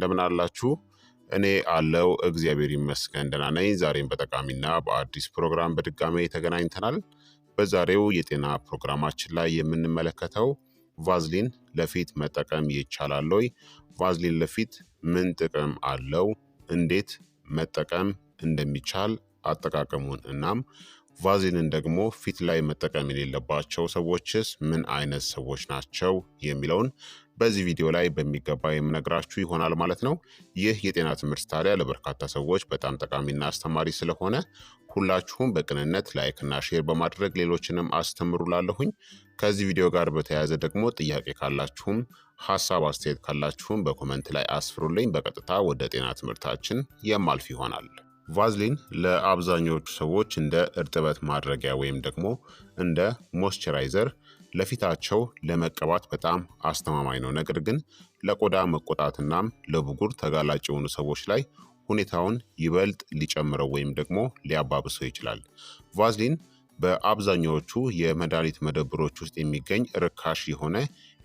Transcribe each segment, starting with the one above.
እንደምን አላችሁ? እኔ አለው እግዚአብሔር ይመስገን ደህና ነኝ። ዛሬም በጠቃሚና በአዲስ ፕሮግራም በድጋሜ ተገናኝተናል። በዛሬው የጤና ፕሮግራማችን ላይ የምንመለከተው ቫዝሊን ለፊት መጠቀም ይቻላል ወይ? ቫዝሊን ለፊት ምን ጥቅም አለው? እንዴት መጠቀም እንደሚቻል አጠቃቀሙን እናም ቫዝሊንን ደግሞ ፊት ላይ መጠቀም የሌለባቸው ሰዎችስ ምን አይነት ሰዎች ናቸው የሚለውን በዚህ ቪዲዮ ላይ በሚገባ የምነግራችሁ ይሆናል ማለት ነው። ይህ የጤና ትምህርት ታዲያ ለበርካታ ሰዎች በጣም ጠቃሚና አስተማሪ ስለሆነ ሁላችሁም በቅንነት ላይክና ሼር በማድረግ ሌሎችንም አስተምሩላለሁኝ። ከዚህ ቪዲዮ ጋር በተያያዘ ደግሞ ጥያቄ ካላችሁም ሀሳብ አስተያየት ካላችሁም በኮመንት ላይ አስፍሩልኝ። በቀጥታ ወደ ጤና ትምህርታችን የማልፍ ይሆናል። ቫዝሊን ለአብዛኞቹ ሰዎች እንደ እርጥበት ማድረጊያ ወይም ደግሞ እንደ ሞይስቸራይዘር ለፊታቸው ለመቀባት በጣም አስተማማኝ ነው። ነገር ግን ለቆዳ መቆጣትናም ለብጉር ተጋላጭ የሆኑ ሰዎች ላይ ሁኔታውን ይበልጥ ሊጨምረው ወይም ደግሞ ሊያባብሰው ይችላል። ቫዝሊን በአብዛኛዎቹ የመድኃኒት መደብሮች ውስጥ የሚገኝ ርካሽ የሆነ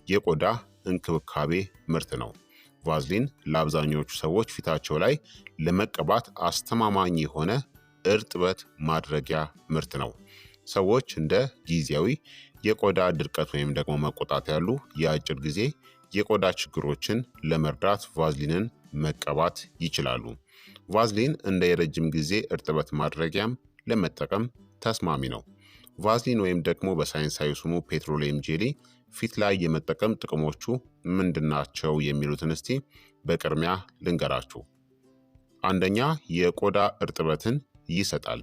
የቆዳ እንክብካቤ ምርት ነው። ቫዝሊን ለአብዛኛዎቹ ሰዎች ፊታቸው ላይ ለመቀባት አስተማማኝ የሆነ እርጥበት ማድረጊያ ምርት ነው። ሰዎች እንደ ጊዜያዊ የቆዳ ድርቀት ወይም ደግሞ መቆጣት ያሉ የአጭር ጊዜ የቆዳ ችግሮችን ለመርዳት ቫዝሊንን መቀባት ይችላሉ። ቫዝሊን እንደ የረጅም ጊዜ እርጥበት ማድረጊያም ለመጠቀም ተስማሚ ነው። ቫዝሊን ወይም ደግሞ በሳይንሳዊ ስሙ ፔትሮሊየም ጄሊ ፊት ላይ የመጠቀም ጥቅሞቹ ምንድናቸው የሚሉትን እስቲ በቅድሚያ ልንገራችሁ። አንደኛ፣ የቆዳ እርጥበትን ይሰጣል።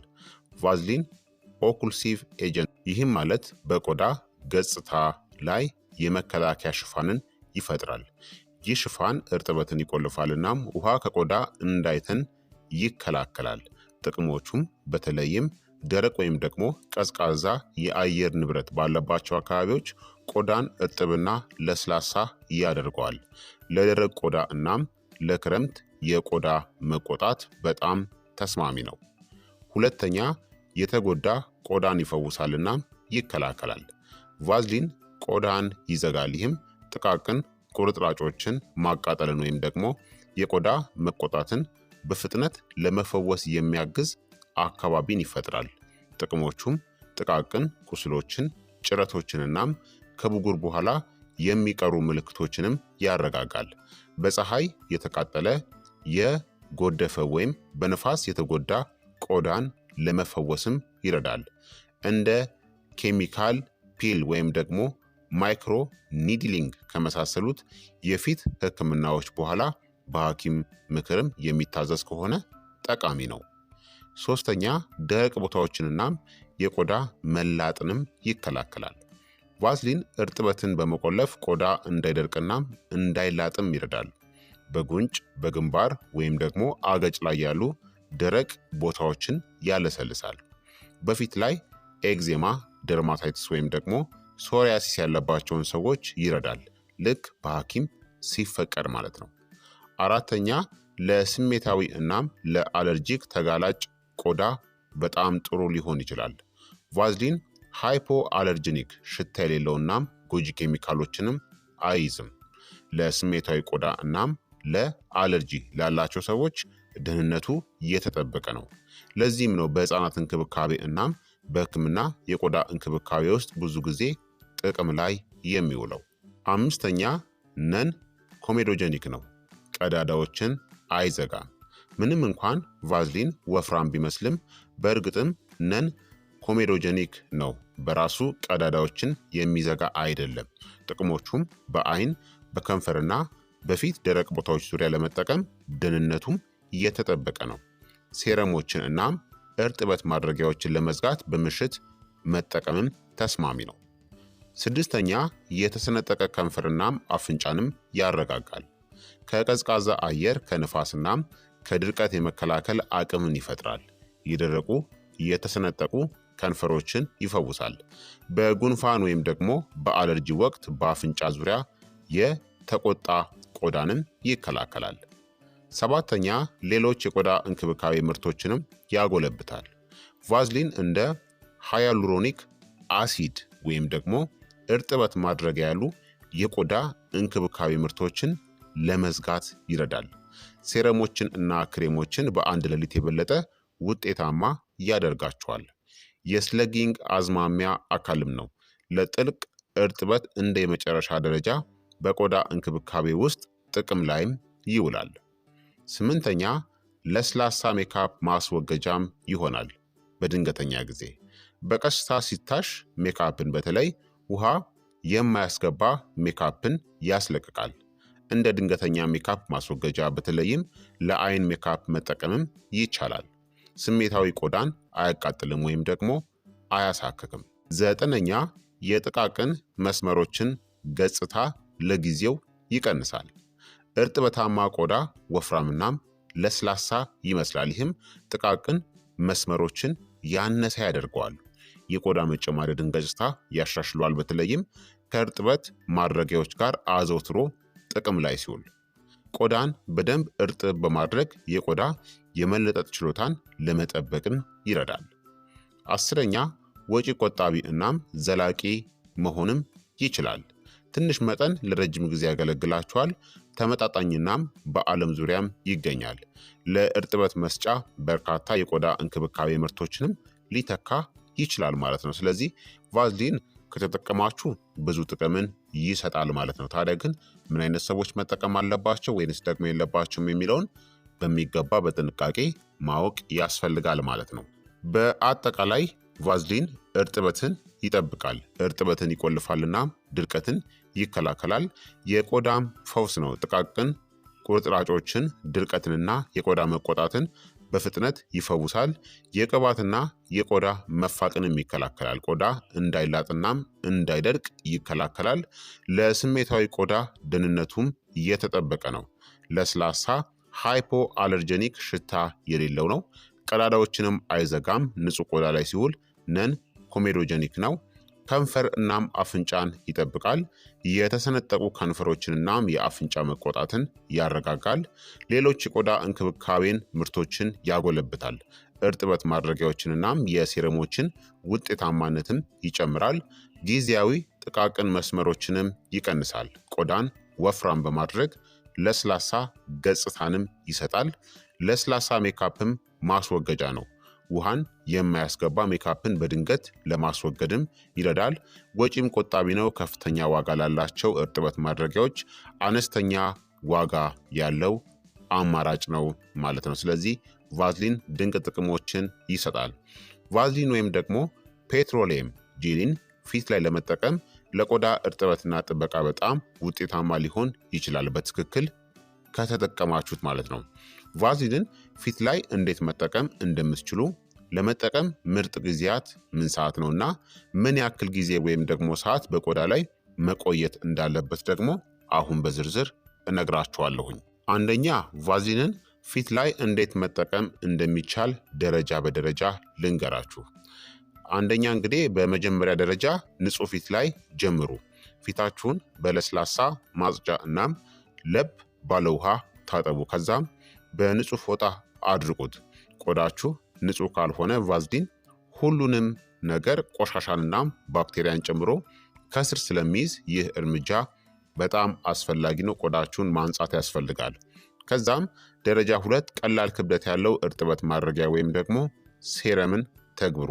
ቫዝሊን ኦኩሉሲቭ ኤጀንት፣ ይህም ማለት በቆዳ ገጽታ ላይ የመከላከያ ሽፋንን ይፈጥራል። ይህ ሽፋን እርጥበትን ይቆልፋል እናም ውሃ ከቆዳ እንዳይተን ይከላከላል። ጥቅሞቹም በተለይም ደረቅ ወይም ደግሞ ቀዝቃዛ የአየር ንብረት ባለባቸው አካባቢዎች ቆዳን እርጥብና ለስላሳ ያደርገዋል። ለደረቅ ቆዳ እናም ለክረምት የቆዳ መቆጣት በጣም ተስማሚ ነው። ሁለተኛ፣ የተጎዳ ቆዳን ይፈውሳልና ይከላከላል። ቫዝሊን ቆዳን ይዘጋል። ይህም ጥቃቅን ቁርጥራጮችን ማቃጠልን ወይም ደግሞ የቆዳ መቆጣትን በፍጥነት ለመፈወስ የሚያግዝ አካባቢን ይፈጥራል። ጥቅሞቹም ጥቃቅን ቁስሎችን፣ ጭረቶችንናም ከብጉር በኋላ የሚቀሩ ምልክቶችንም ያረጋጋል። በፀሐይ የተቃጠለ የጎደፈ ወይም በንፋስ የተጎዳ ቆዳን ለመፈወስም ይረዳል። እንደ ኬሚካል ፒል ወይም ደግሞ ማይክሮ ኒድሊንግ ከመሳሰሉት የፊት ሕክምናዎች በኋላ በሐኪም ምክርም የሚታዘዝ ከሆነ ጠቃሚ ነው። ሶስተኛ፣ ደረቅ ቦታዎችንናም የቆዳ መላጥንም ይከላከላል። ቫዝሊን እርጥበትን በመቆለፍ ቆዳ እንዳይደርቅናም እንዳይላጥም ይረዳል። በጉንጭ፣ በግንባር ወይም ደግሞ አገጭ ላይ ያሉ ደረቅ ቦታዎችን ያለሰልሳል። በፊት ላይ ኤግዜማ፣ ደርማታይትስ ወይም ደግሞ ሶሪያሲስ ያለባቸውን ሰዎች ይረዳል። ልክ በሐኪም ሲፈቀድ ማለት ነው። አራተኛ፣ ለስሜታዊ እናም ለአለርጂክ ተጋላጭ ቆዳ በጣም ጥሩ ሊሆን ይችላል። ቫዝሊን ሃይፖ አለርጂኒክ፣ ሽታ የሌለው እናም ጎጂ ኬሚካሎችንም አይይዝም። ለስሜታዊ ቆዳ እናም ለአለርጂ ላላቸው ሰዎች ደህንነቱ የተጠበቀ ነው። ለዚህም ነው በህፃናት እንክብካቤ እናም በህክምና የቆዳ እንክብካቤ ውስጥ ብዙ ጊዜ ጥቅም ላይ የሚውለው። አምስተኛ፣ ነን ኮሜዶጀኒክ ነው። ቀዳዳዎችን አይዘጋም። ምንም እንኳን ቫዝሊን ወፍራም ቢመስልም በእርግጥም ነን ኮሜዶጀኒክ ነው። በራሱ ቀዳዳዎችን የሚዘጋ አይደለም። ጥቅሞቹም በአይን፣ በከንፈርና በፊት ደረቅ ቦታዎች ዙሪያ ለመጠቀም ደህንነቱም የተጠበቀ ነው። ሴረሞችን እናም እርጥበት ማድረጊያዎችን ለመዝጋት በምሽት መጠቀምም ተስማሚ ነው። ስድስተኛ፣ የተሰነጠቀ ከንፈርናም አፍንጫንም ያረጋጋል። ከቀዝቃዛ አየር፣ ከንፋስናም ከድርቀት የመከላከል አቅምን ይፈጥራል። የደረቁ የተሰነጠቁ ከንፈሮችን ይፈውሳል። በጉንፋን ወይም ደግሞ በአለርጂ ወቅት በአፍንጫ ዙሪያ የተቆጣ ቆዳንም ይከላከላል። ሰባተኛ፣ ሌሎች የቆዳ እንክብካቤ ምርቶችንም ያጎለብታል። ቫዝሊን እንደ ሃያሉሮኒክ አሲድ ወይም ደግሞ እርጥበት ማድረጊያ ያሉ የቆዳ እንክብካቤ ምርቶችን ለመዝጋት ይረዳል። ሴረሞችን እና ክሬሞችን በአንድ ሌሊት የበለጠ ውጤታማ ያደርጋቸዋል። የስለጊንግ አዝማሚያ አካልም ነው። ለጥልቅ እርጥበት እንደ የመጨረሻ ደረጃ በቆዳ እንክብካቤ ውስጥ ጥቅም ላይም ይውላል። ስምንተኛ ለስላሳ ሜካፕ ማስወገጃም ይሆናል። በድንገተኛ ጊዜ በቀስታ ሲታሽ ሜካፕን በተለይ ውሃ የማያስገባ ሜካፕን ያስለቅቃል። እንደ ድንገተኛ ሜካፕ ማስወገጃ በተለይም ለአይን ሜካፕ መጠቀምም ይቻላል። ስሜታዊ ቆዳን አያቃጥልም ወይም ደግሞ አያሳክክም። ዘጠነኛ የጥቃቅን መስመሮችን ገጽታ ለጊዜው ይቀንሳል። እርጥበታማ ቆዳ ወፍራምናም ለስላሳ ይመስላል። ይህም ጥቃቅን መስመሮችን ያነሰ ያደርገዋል። የቆዳ መጨማደድን ገጽታ ያሻሽሏል። በተለይም ከእርጥበት ማድረጊያዎች ጋር አዘውትሮ ጥቅም ላይ ሲውል ቆዳን በደንብ እርጥብ በማድረግ የቆዳ የመለጠጥ ችሎታን ለመጠበቅም ይረዳል። አስረኛ ወጪ ቆጣቢ እናም ዘላቂ መሆንም ይችላል። ትንሽ መጠን ለረጅም ጊዜ ያገለግላቸዋል። ተመጣጣኝናም በዓለም ዙሪያም ይገኛል። ለእርጥበት መስጫ በርካታ የቆዳ እንክብካቤ ምርቶችንም ሊተካ ይችላል ማለት ነው። ስለዚህ ቫዝሊን ከተጠቀማችሁ ብዙ ጥቅምን ይሰጣል ማለት ነው። ታዲያ ግን ምን አይነት ሰዎች መጠቀም አለባቸው ወይንስ ደግሞ የለባቸውም የሚለውን በሚገባ በጥንቃቄ ማወቅ ያስፈልጋል ማለት ነው። በአጠቃላይ ቫዝሊን እርጥበትን ይጠብቃል፣ እርጥበትን ይቆልፋልና ድርቀትን ይከላከላል። የቆዳም ፈውስ ነው። ጥቃቅን ቁርጥራጮችን፣ ድርቀትንና የቆዳ መቆጣትን በፍጥነት ይፈውሳል። የቅባትና የቆዳ መፋቅንም ይከላከላል። ቆዳ እንዳይላጥናም እንዳይደርቅ ይከላከላል። ለስሜታዊ ቆዳ ደህንነቱም እየተጠበቀ ነው። ለስላሳ ሃይፖ አለርጀኒክ ሽታ የሌለው ነው። ቀዳዳዎችንም አይዘጋም። ንጹህ ቆዳ ላይ ሲውል ነን ኮሜዶጀኒክ ነው። ከንፈር እናም አፍንጫን ይጠብቃል። የተሰነጠቁ ከንፈሮችን እናም የአፍንጫ መቆጣትን ያረጋጋል። ሌሎች የቆዳ እንክብካቤን ምርቶችን ያጎለብታል። እርጥበት ማድረጊያዎችን እናም የሴረሞችን ውጤታማነትም ይጨምራል። ጊዜያዊ ጥቃቅን መስመሮችንም ይቀንሳል። ቆዳን ወፍራም በማድረግ ለስላሳ ገጽታንም ይሰጣል። ለስላሳ ሜካፕም ማስወገጃ ነው። ውሃን የማያስገባ ሜካፕን በድንገት ለማስወገድም ይረዳል። ወጪም ቆጣቢ ነው። ከፍተኛ ዋጋ ላላቸው እርጥበት ማድረጊያዎች አነስተኛ ዋጋ ያለው አማራጭ ነው ማለት ነው። ስለዚህ ቫዝሊን ድንቅ ጥቅሞችን ይሰጣል። ቫዝሊን ወይም ደግሞ ፔትሮሌም ጄሊን ፊት ላይ ለመጠቀም ለቆዳ እርጥበትና ጥበቃ በጣም ውጤታማ ሊሆን ይችላል፣ በትክክል ከተጠቀማችሁት ማለት ነው። ቫዝሊንን ፊት ላይ እንዴት መጠቀም እንደምትችሉ ለመጠቀም ምርጥ ጊዜያት ምን ሰዓት ነው እና ምን ያክል ጊዜ ወይም ደግሞ ሰዓት በቆዳ ላይ መቆየት እንዳለበት ደግሞ አሁን በዝርዝር እነግራችኋለሁኝ። አንደኛ ቫዝሊንን ፊት ላይ እንዴት መጠቀም እንደሚቻል ደረጃ በደረጃ ልንገራችሁ። አንደኛ እንግዲህ በመጀመሪያ ደረጃ ንጹህ ፊት ላይ ጀምሩ። ፊታችሁን በለስላሳ ማጽጃ እናም ለብ ባለ ውሃ ታጠቡ። ከዛም በንጹህ ፎጣ አድርቁት። ቆዳችሁ ንጹህ ካልሆነ ቫዝሊን ሁሉንም ነገር ቆሻሻንና ባክቴሪያን ጨምሮ ከስር ስለሚይዝ ይህ እርምጃ በጣም አስፈላጊ ነው። ቆዳችሁን ማንጻት ያስፈልጋል። ከዛም ደረጃ 2 ቀላል ክብደት ያለው እርጥበት ማድረጊያ ወይም ደግሞ ሴረምን ተግብሩ።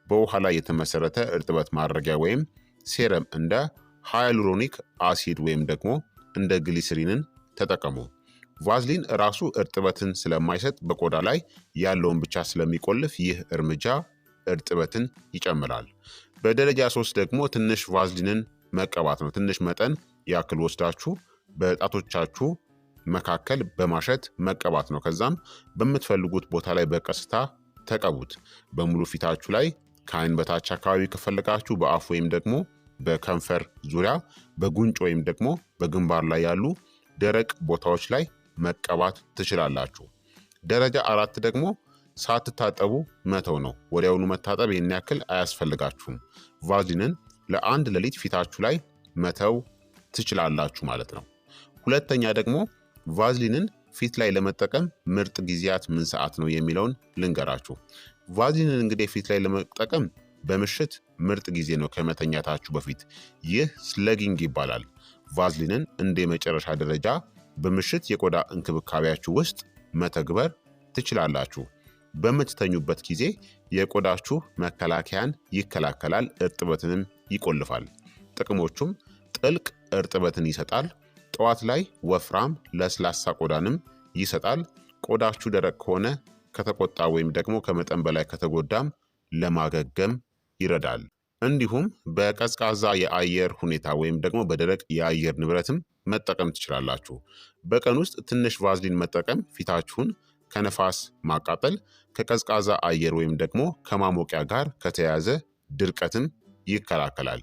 በውሃ ላይ የተመሰረተ እርጥበት ማድረጊያ ወይም ሴረም እንደ ሃያሉሮኒክ አሲድ ወይም ደግሞ እንደ ግሊሰሪንን ተጠቀሙ። ቫዝሊን ራሱ እርጥበትን ስለማይሰጥ በቆዳ ላይ ያለውን ብቻ ስለሚቆልፍ ይህ እርምጃ እርጥበትን ይጨምራል። በደረጃ 3 ደግሞ ትንሽ ቫዝሊንን መቀባት ነው። ትንሽ መጠን ያክል ወስዳችሁ በጣቶቻችሁ መካከል በማሸት መቀባት ነው። ከዛም በምትፈልጉት ቦታ ላይ በቀስታ ተቀቡት። በሙሉ ፊታችሁ ላይ ከአይን በታች አካባቢ ከፈለጋችሁ በአፍ ወይም ደግሞ በከንፈር ዙሪያ፣ በጉንጭ ወይም ደግሞ በግንባር ላይ ያሉ ደረቅ ቦታዎች ላይ መቀባት ትችላላችሁ። ደረጃ 4 ደግሞ ሳትታጠቡ መተው ነው። ወዲያውኑ መታጠብ ይህን ያክል አያስፈልጋችሁም። ቫዝሊንን ለአንድ ሌሊት ፊታችሁ ላይ መተው ትችላላችሁ ማለት ነው። ሁለተኛ ደግሞ ቫዝሊንን ፊት ላይ ለመጠቀም ምርጥ ጊዜያት ምን ሰዓት ነው የሚለውን ልንገራችሁ። ቫዝሊንን እንግዲህ ፊት ላይ ለመጠቀም በምሽት ምርጥ ጊዜ ነው፣ ከመተኛታችሁ በፊት። ይህ ስለጊንግ ይባላል። ቫዝሊንን እንደ የመጨረሻ ደረጃ በምሽት የቆዳ እንክብካቤያችሁ ውስጥ መተግበር ትችላላችሁ። በምትተኙበት ጊዜ የቆዳችሁ መከላከያን ይከላከላል፣ እርጥበትንም ይቆልፋል። ጥቅሞቹም ጥልቅ እርጥበትን ይሰጣል። ጠዋት ላይ ወፍራም ለስላሳ ቆዳንም ይሰጣል። ቆዳችሁ ደረቅ ከሆነ ከተቆጣ ወይም ደግሞ ከመጠን በላይ ከተጎዳም ለማገገም ይረዳል። እንዲሁም በቀዝቃዛ የአየር ሁኔታ ወይም ደግሞ በደረቅ የአየር ንብረትም መጠቀም ትችላላችሁ። በቀን ውስጥ ትንሽ ቫዝሊን መጠቀም ፊታችሁን ከነፋስ ማቃጠል፣ ከቀዝቃዛ አየር ወይም ደግሞ ከማሞቂያ ጋር ከተያያዘ ድርቀትም ይከላከላል።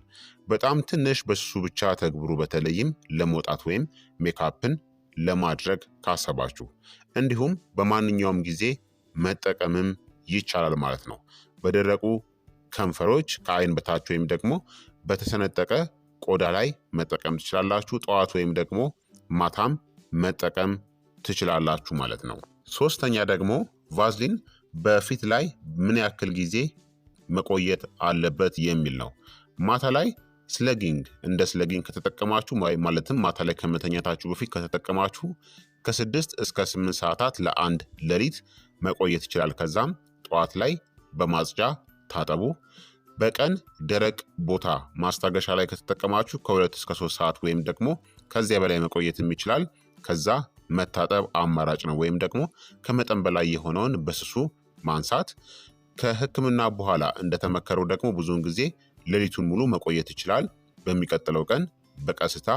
በጣም ትንሽ በስሱ ብቻ ተግብሩ፣ በተለይም ለመውጣት ወይም ሜካፕን ለማድረግ ካሰባችሁ። እንዲሁም በማንኛውም ጊዜ መጠቀምም ይቻላል ማለት ነው። በደረቁ ከንፈሮች፣ ከአይን በታች ወይም ደግሞ በተሰነጠቀ ቆዳ ላይ መጠቀም ትችላላችሁ። ጠዋት ወይም ደግሞ ማታም መጠቀም ትችላላችሁ ማለት ነው። ሶስተኛ ደግሞ ቫዝሊን በፊት ላይ ምን ያክል ጊዜ መቆየት አለበት የሚል ነው። ማታ ላይ እንደ ስለጊንግ ከተጠቀማችሁ ማለትም ማታ ላይ ከመተኛታችሁ በፊት ከተጠቀማችሁ ከ6 እስከ 8 ሰዓታት ለአንድ ሌሊት መቆየት ይችላል። ከዛም ጠዋት ላይ በማጽጃ ታጠቡ። በቀን ደረቅ ቦታ ማስታገሻ ላይ ከተጠቀማችሁ ከ2 እስከ 3 ሰዓት ወይም ደግሞ ከዚያ በላይ መቆየትም ይችላል። ከዛ መታጠብ አማራጭ ነው። ወይም ደግሞ ከመጠን በላይ የሆነውን በስሱ ማንሳት። ከሕክምና በኋላ እንደተመከረው ደግሞ ብዙውን ጊዜ ሌሊቱን ሙሉ መቆየት ይችላል። በሚቀጥለው ቀን በቀስታ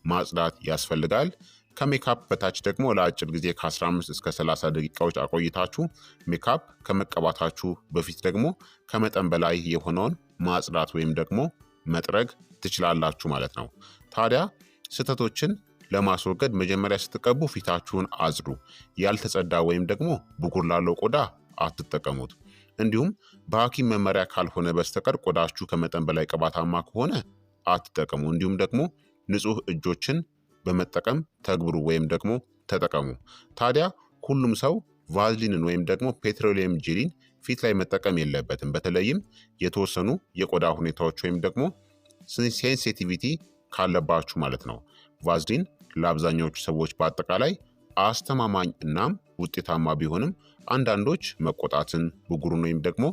ማጽዳት ያስፈልጋል። ከሜካፕ በታች ደግሞ ለአጭር ጊዜ ከ15 እስከ 30 ደቂቃዎች አቆይታችሁ ሜካፕ ከመቀባታችሁ በፊት ደግሞ ከመጠን በላይ የሆነውን ማጽዳት ወይም ደግሞ መጥረግ ትችላላችሁ ማለት ነው። ታዲያ ስህተቶችን ለማስወገድ መጀመሪያ ስትቀቡ ፊታችሁን አጽዱ። ያልተጸዳ ወይም ደግሞ ብጉር ላለው ቆዳ አትጠቀሙት። እንዲሁም በሐኪም መመሪያ ካልሆነ በስተቀር ቆዳችሁ ከመጠን በላይ ቅባታማ ከሆነ አትጠቀሙ። እንዲሁም ደግሞ ንጹህ እጆችን በመጠቀም ተግብሩ ወይም ደግሞ ተጠቀሙ። ታዲያ ሁሉም ሰው ቫዝሊንን ወይም ደግሞ ፔትሮሊየም ጄሊን ፊት ላይ መጠቀም የለበትም። በተለይም የተወሰኑ የቆዳ ሁኔታዎች ወይም ደግሞ ሴንሲቲቪቲ ካለባችሁ ማለት ነው። ቫዝሊን ለአብዛኛዎቹ ሰዎች በአጠቃላይ አስተማማኝ እናም ውጤታማ ቢሆንም አንዳንዶች መቆጣትን፣ ብጉሩን ወይም ደግሞ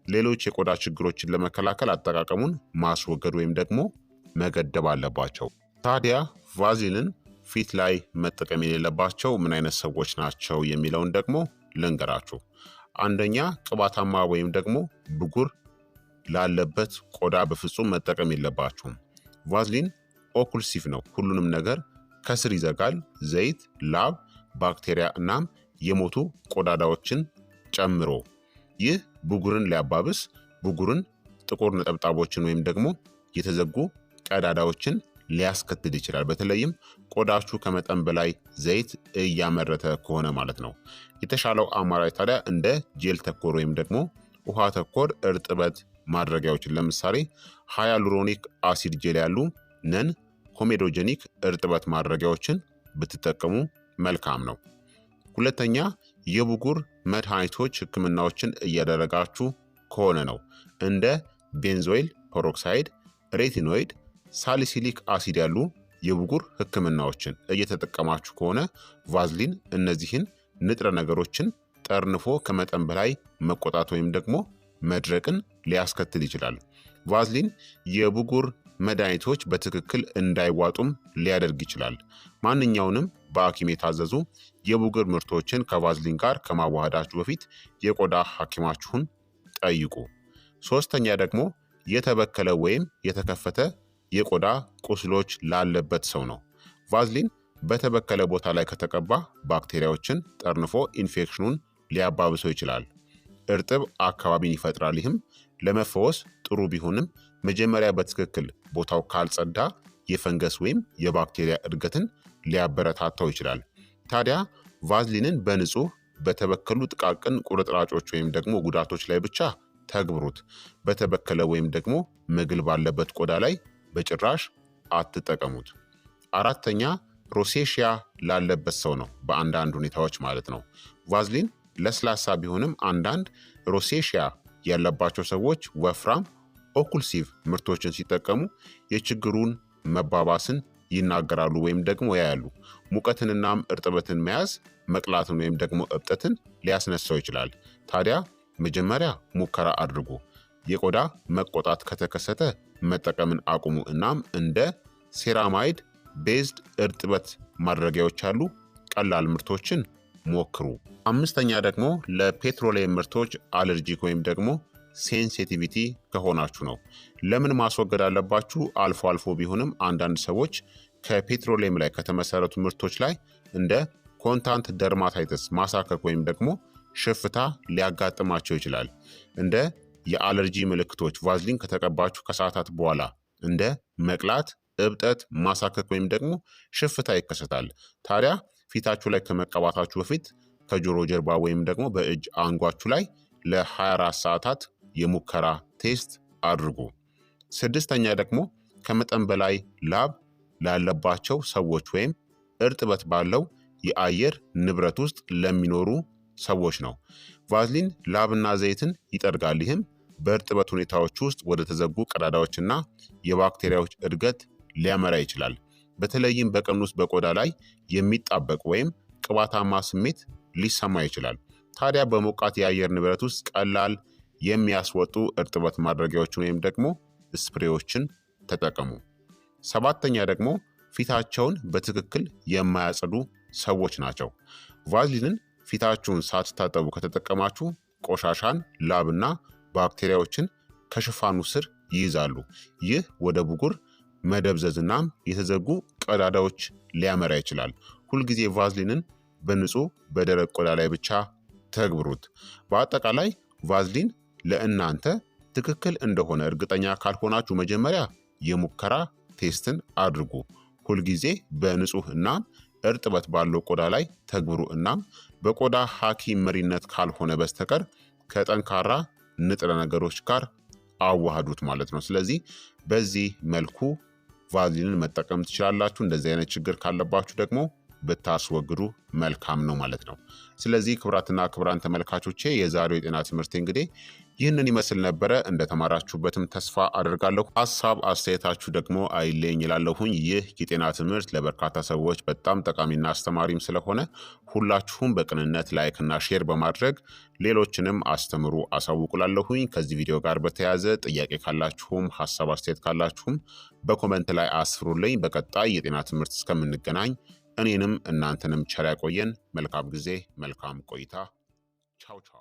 ሌሎች የቆዳ ችግሮችን ለመከላከል አጠቃቀሙን ማስወገድ ወይም ደግሞ መገደብ አለባቸው። ታዲያ ቫዝሊንን ፊት ላይ መጠቀም የሌለባቸው ምን አይነት ሰዎች ናቸው የሚለውን ደግሞ ልንገራችሁ። አንደኛ፣ ቅባታማ ወይም ደግሞ ብጉር ላለበት ቆዳ በፍጹም መጠቀም የለባችሁም። ቫዝሊን ኦኩልሲቭ ነው። ሁሉንም ነገር ከስር ይዘጋል። ዘይት፣ ላብ፣ ባክቴሪያ እናም የሞቱ ቆዳዳዎችን ጨምሮ። ይህ ብጉርን ሊያባብስ፣ ብጉርን፣ ጥቁር ነጠብጣቦችን ወይም ደግሞ የተዘጉ ቀዳዳዎችን ሊያስከትል ይችላል። በተለይም ቆዳችሁ ከመጠን በላይ ዘይት እያመረተ ከሆነ ማለት ነው። የተሻለው አማራጭ ታዲያ እንደ ጄል ተኮር ወይም ደግሞ ውሃ ተኮር እርጥበት ማድረጊያዎችን ለምሳሌ ሃያሉሮኒክ አሲድ ጄል ያሉ ነን ኮሜዶጀኒክ እርጥበት ማድረጊያዎችን ብትጠቀሙ መልካም ነው። ሁለተኛ፣ የብጉር መድኃኒቶች ህክምናዎችን እያደረጋችሁ ከሆነ ነው። እንደ ቤንዞይል ፐሮክሳይድ፣ ሬቲኖይድ፣ ሳሊሲሊክ አሲድ ያሉ የብጉር ህክምናዎችን እየተጠቀማችሁ ከሆነ ቫዝሊን እነዚህን ንጥረ ነገሮችን ጠርንፎ ከመጠን በላይ መቆጣት ወይም ደግሞ መድረቅን ሊያስከትል ይችላል። ቫዝሊን የብጉር መድኃኒቶች በትክክል እንዳይዋጡም ሊያደርግ ይችላል። ማንኛውንም በሐኪም የታዘዙ የብጉር ምርቶችን ከቫዝሊን ጋር ከማዋሃዳችሁ በፊት የቆዳ ሐኪማችሁን ጠይቁ። ሶስተኛ ደግሞ የተበከለ ወይም የተከፈተ የቆዳ ቁስሎች ላለበት ሰው ነው። ቫዝሊን በተበከለ ቦታ ላይ ከተቀባ ባክቴሪያዎችን ጠርንፎ ኢንፌክሽኑን ሊያባብሰው ይችላል። እርጥብ አካባቢን ይፈጥራል። ይህም ለመፈወስ ጥሩ ቢሆንም መጀመሪያ በትክክል ቦታው ካልጸዳ የፈንገስ ወይም የባክቴሪያ እድገትን ሊያበረታታው ይችላል። ታዲያ ቫዝሊንን በንጹህ በተበከሉ ጥቃቅን ቁርጥራጮች ወይም ደግሞ ጉዳቶች ላይ ብቻ ተግብሩት። በተበከለ ወይም ደግሞ መግል ባለበት ቆዳ ላይ በጭራሽ አትጠቀሙት። አራተኛ፣ ሮሴሺያ ላለበት ሰው ነው። በአንዳንድ ሁኔታዎች ማለት ነው። ቫዝሊን ለስላሳ ቢሆንም አንዳንድ ሮሴሺያ ያለባቸው ሰዎች ወፍራም ኦኩልሲቭ ምርቶችን ሲጠቀሙ የችግሩን መባባስን ይናገራሉ ወይም ደግሞ ያያሉ። ሙቀትንናም እርጥበትን መያዝ መቅላትን ወይም ደግሞ እብጠትን ሊያስነሳው ይችላል። ታዲያ መጀመሪያ ሙከራ አድርጉ። የቆዳ መቆጣት ከተከሰተ መጠቀምን አቁሙ። እናም እንደ ሴራማይድ ቤዝድ እርጥበት ማድረጊያዎች ያሉ ቀላል ምርቶችን ሞክሩ። አምስተኛ ደግሞ ለፔትሮሊየም ምርቶች አለርጂክ ወይም ደግሞ ሴንሲቲቪቲ ከሆናችሁ ነው። ለምን ማስወገድ አለባችሁ? አልፎ አልፎ ቢሆንም አንዳንድ ሰዎች ከፔትሮሊየም ላይ ከተመሰረቱ ምርቶች ላይ እንደ ኮንታንት ደርማታይተስ ማሳከክ ወይም ደግሞ ሽፍታ ሊያጋጥማቸው ይችላል። እንደ የአለርጂ ምልክቶች ቫዝሊን ከተቀባችሁ ከሰዓታት በኋላ እንደ መቅላት፣ እብጠት፣ ማሳከክ ወይም ደግሞ ሽፍታ ይከሰታል። ታዲያ ፊታችሁ ላይ ከመቀባታችሁ በፊት ከጆሮ ጀርባ ወይም ደግሞ በእጅ አንጓችሁ ላይ ለ24 ሰዓታት የሙከራ ቴስት አድርጉ። ስድስተኛ ደግሞ ከመጠን በላይ ላብ ላለባቸው ሰዎች ወይም እርጥበት ባለው የአየር ንብረት ውስጥ ለሚኖሩ ሰዎች ነው። ቫዝሊን ላብና ዘይትን ይጠርጋል። ይህም በእርጥበት ሁኔታዎች ውስጥ ወደ ተዘጉ ቀዳዳዎችና የባክቴሪያዎች እድገት ሊያመራ ይችላል። በተለይም በቀን ውስጥ በቆዳ ላይ የሚጣበቅ ወይም ቅባታማ ስሜት ሊሰማ ይችላል። ታዲያ በሞቃት የአየር ንብረት ውስጥ ቀላል የሚያስወጡ እርጥበት ማድረጊያዎችን ወይም ደግሞ ስፕሬዎችን ተጠቀሙ። ሰባተኛ ደግሞ ፊታቸውን በትክክል የማያጸዱ ሰዎች ናቸው። ቫዝሊንን ፊታችሁን ሳትታጠቡ ከተጠቀማችሁ ቆሻሻን፣ ላብና ባክቴሪያዎችን ከሽፋኑ ስር ይይዛሉ። ይህ ወደ ብጉር መደብዘዝናም የተዘጉ ቀዳዳዎች ሊያመራ ይችላል። ሁልጊዜ ቫዝሊንን በንጹህ በደረቅ ቆዳ ላይ ብቻ ተግብሩት። በአጠቃላይ ቫዝሊን ለእናንተ ትክክል እንደሆነ እርግጠኛ ካልሆናችሁ መጀመሪያ የሙከራ ቴስትን አድርጉ። ሁልጊዜ በንጹህ እናም እርጥበት ባለው ቆዳ ላይ ተግብሩ። እናም በቆዳ ሐኪም መሪነት ካልሆነ በስተቀር ከጠንካራ ንጥረ ነገሮች ጋር አዋህዱት ማለት ነው። ስለዚህ በዚህ መልኩ ቫዝሊንን መጠቀም ትችላላችሁ። እንደዚህ አይነት ችግር ካለባችሁ ደግሞ ብታስወግዱ መልካም ነው ማለት ነው። ስለዚህ ክቡራትና ክቡራን ተመልካቾቼ የዛሬው የጤና ትምህርት እንግዲህ ይህንን ይመስል ነበረ። እንደተማራችሁበትም ተስፋ አድርጋለሁ። ሀሳብ አስተያየታችሁ ደግሞ አይለኝ ይላለሁኝ። ይህ የጤና ትምህርት ለበርካታ ሰዎች በጣም ጠቃሚና አስተማሪም ስለሆነ ሁላችሁም በቅንነት ላይክና ሼር በማድረግ ሌሎችንም አስተምሩ አሳውቁላለሁኝ። ከዚህ ቪዲዮ ጋር በተያያዘ ጥያቄ ካላችሁም ሀሳብ አስተያየት ካላችሁም በኮመንት ላይ አስፍሩልኝ። በቀጣይ የጤና ትምህርት እስከምንገናኝ እኔንም እናንተንም ቸር ያቆየን። መልካም ጊዜ፣ መልካም ቆይታ። ቻው ቻው።